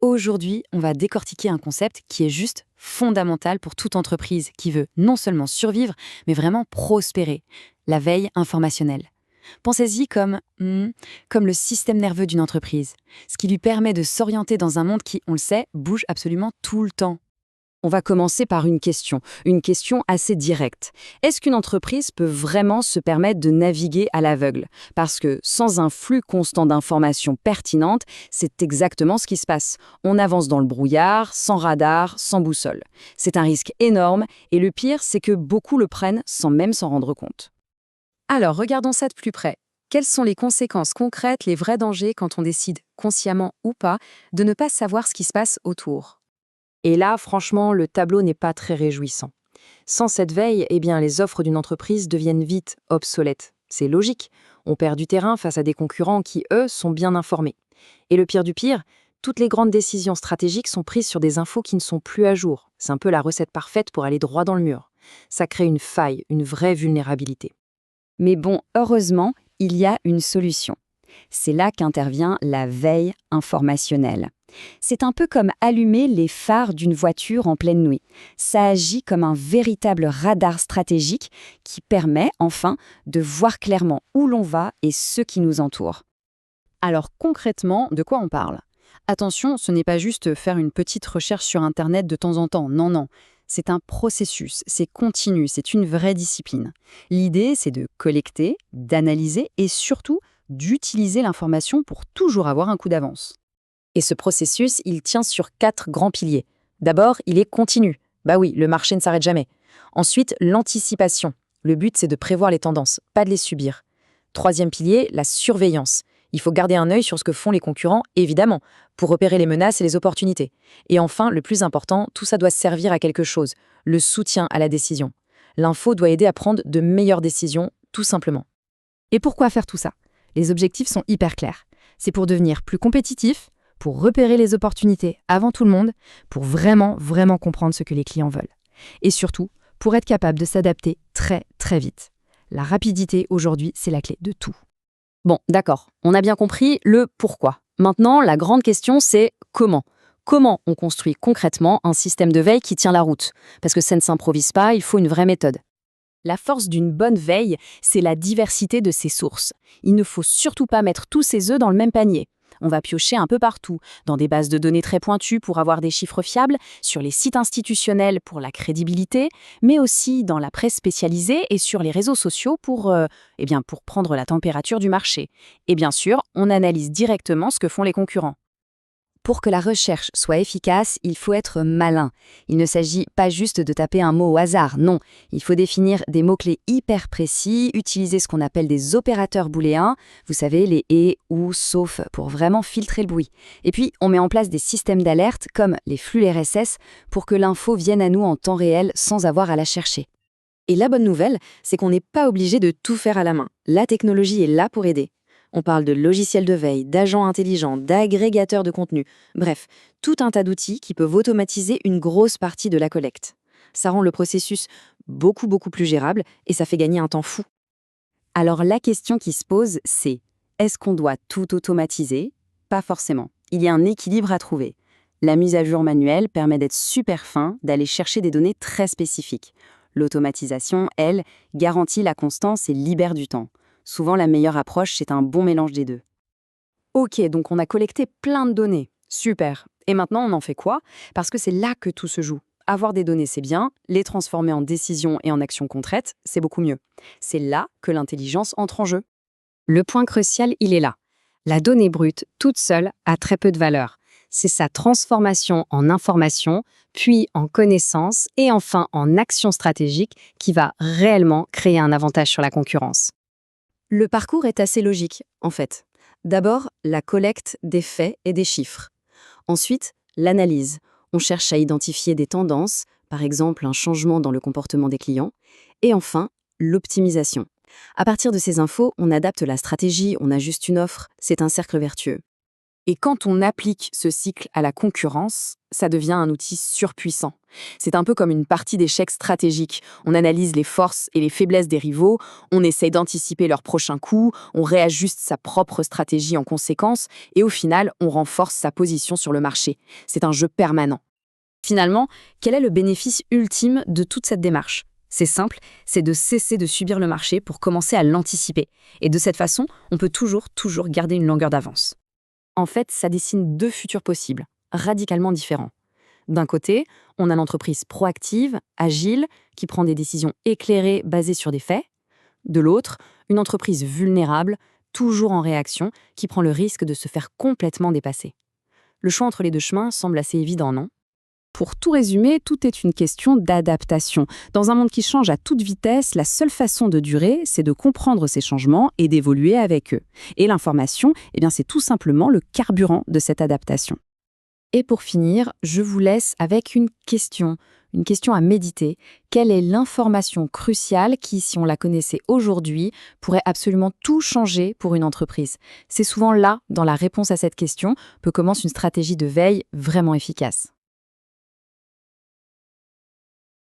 Aujourd'hui, on va décortiquer un concept qui est juste fondamental pour toute entreprise qui veut non seulement survivre, mais vraiment prospérer. La veille informationnelle. Pensez-y comme le système nerveux d'une entreprise, ce qui lui permet de s'orienter dans un monde qui, on le sait, bouge absolument tout le temps. On va commencer par une question assez directe. Est-ce qu'une entreprise peut vraiment se permettre de naviguer à l'aveugle? Parce que sans un flux constant d'informations pertinentes, c'est exactement ce qui se passe. On avance dans le brouillard, sans radar, sans boussole. C'est un risque énorme et le pire, c'est que beaucoup le prennent sans même s'en rendre compte. Alors, regardons ça de plus près. Quelles sont les conséquences concrètes, les vrais dangers quand on décide, consciemment ou pas, de ne pas savoir ce qui se passe autour? Et là, franchement, le tableau n'est pas très réjouissant. Sans cette veille, eh bien, les offres d'une entreprise deviennent vite obsolètes. C'est logique. On perd du terrain face à des concurrents qui, eux, sont bien informés. Et le pire du pire, toutes les grandes décisions stratégiques sont prises sur des infos qui ne sont plus à jour. C'est un peu la recette parfaite pour aller droit dans le mur. Ça crée une faille, une vraie vulnérabilité. Mais bon, heureusement, il y a une solution. C'est là qu'intervient la veille informationnelle. C'est un peu comme allumer les phares d'une voiture en pleine nuit. Ça agit comme un véritable radar stratégique qui permet, enfin, de voir clairement où l'on va et ce qui nous entoure. Alors concrètement, de quoi on parle? Attention, ce n'est pas juste faire une petite recherche sur Internet de temps en temps, non, non. C'est un processus, c'est continu, c'est une vraie discipline. L'idée, c'est de collecter, d'analyser et surtout d'utiliser l'information pour toujours avoir un coup d'avance. Et ce processus, il tient sur 4 grands piliers. D'abord, il est continu. Bah oui, le marché ne s'arrête jamais. Ensuite, l'anticipation. Le but, c'est de prévoir les tendances, pas de les subir. Troisième pilier, la surveillance. Il faut garder un œil sur ce que font les concurrents, évidemment, pour repérer les menaces et les opportunités. Et enfin, le plus important, tout ça doit servir à quelque chose, le soutien à la décision. L'info doit aider à prendre de meilleures décisions, tout simplement. Et pourquoi faire tout ça? Les objectifs sont hyper clairs. C'est pour devenir plus compétitif, pour repérer les opportunités avant tout le monde, pour vraiment, vraiment comprendre ce que les clients veulent. Et surtout, pour être capable de s'adapter très, très vite. La rapidité, aujourd'hui, c'est la clé de tout. Bon, d'accord, on a bien compris le pourquoi. Maintenant, la grande question, c'est comment. Comment on construit concrètement un système de veille qui tient la route? Parce que ça ne s'improvise pas, il faut une vraie méthode. La force d'une bonne veille, c'est la diversité de ses sources. Il ne faut surtout pas mettre tous ses œufs dans le même panier. On va piocher un peu partout, dans des bases de données très pointues pour avoir des chiffres fiables, sur les sites institutionnels pour la crédibilité, mais aussi dans la presse spécialisée et sur les réseaux sociaux pour prendre la température du marché. Et bien sûr, on analyse directement ce que font les concurrents. Pour que la recherche soit efficace, il faut être malin. Il ne s'agit pas juste de taper un mot au hasard, non. Il faut définir des mots-clés hyper précis, utiliser ce qu'on appelle des opérateurs booléens, vous savez, les et, ou, sauf, pour vraiment filtrer le bruit. Et puis, on met en place des systèmes d'alerte, comme les flux RSS, pour que l'info vienne à nous en temps réel sans avoir à la chercher. Et la bonne nouvelle, c'est qu'on n'est pas obligé de tout faire à la main. La technologie est là pour aider. On parle de logiciels de veille, d'agents intelligents, d'agrégateurs de contenu. Bref, tout un tas d'outils qui peuvent automatiser une grosse partie de la collecte. Ça rend le processus beaucoup, beaucoup plus gérable et ça fait gagner un temps fou. Alors la question qui se pose, c'est est-ce qu'on doit tout automatiser? Pas forcément. Il y a un équilibre à trouver. La mise à jour manuelle permet d'être super fin, d'aller chercher des données très spécifiques. L'automatisation, elle, garantit la constance et libère du temps. Souvent, la meilleure approche, c'est un bon mélange des deux. Ok, donc on a collecté plein de données. Super. Et maintenant, on en fait quoi? Parce que c'est là que tout se joue. Avoir des données, c'est bien. Les transformer en décisions et en actions concrètes, c'est beaucoup mieux. C'est là que l'intelligence entre en jeu. Le point crucial, il est là. La donnée brute, toute seule, a très peu de valeur. C'est sa transformation en information, puis en connaissance et enfin en action stratégique qui va réellement créer un avantage sur la concurrence. Le parcours est assez logique, en fait. D'abord, la collecte des faits et des chiffres. Ensuite, l'analyse. On cherche à identifier des tendances, par exemple un changement dans le comportement des clients. Et enfin, l'optimisation. À partir de ces infos, on adapte la stratégie, on ajuste une offre. C'est un cercle vertueux. Et quand on applique ce cycle à la concurrence, ça devient un outil surpuissant. C'est un peu comme une partie d'échecs stratégique. On analyse les forces et les faiblesses des rivaux, on essaye d'anticiper leurs prochains coups, on réajuste sa propre stratégie en conséquence, et au final, on renforce sa position sur le marché. C'est un jeu permanent. Finalement, quel est le bénéfice ultime de toute cette démarche? C'est simple, c'est de cesser de subir le marché pour commencer à l'anticiper. Et de cette façon, on peut toujours garder une longueur d'avance. En fait, ça dessine deux futurs possibles, radicalement différents. D'un côté, on a l'entreprise proactive, agile, qui prend des décisions éclairées basées sur des faits. De l'autre, une entreprise vulnérable, toujours en réaction, qui prend le risque de se faire complètement dépasser. Le choix entre les deux chemins semble assez évident, non? Pour tout résumer, tout est une question d'adaptation. Dans un monde qui change à toute vitesse, la seule façon de durer, c'est de comprendre ces changements et d'évoluer avec eux. Et l'information, c'est tout simplement le carburant de cette adaptation. Et pour finir, je vous laisse avec une question à méditer. Quelle est l'information cruciale qui, si on la connaissait aujourd'hui, pourrait absolument tout changer pour une entreprise? C'est souvent là, dans la réponse à cette question, que commence une stratégie de veille vraiment efficace.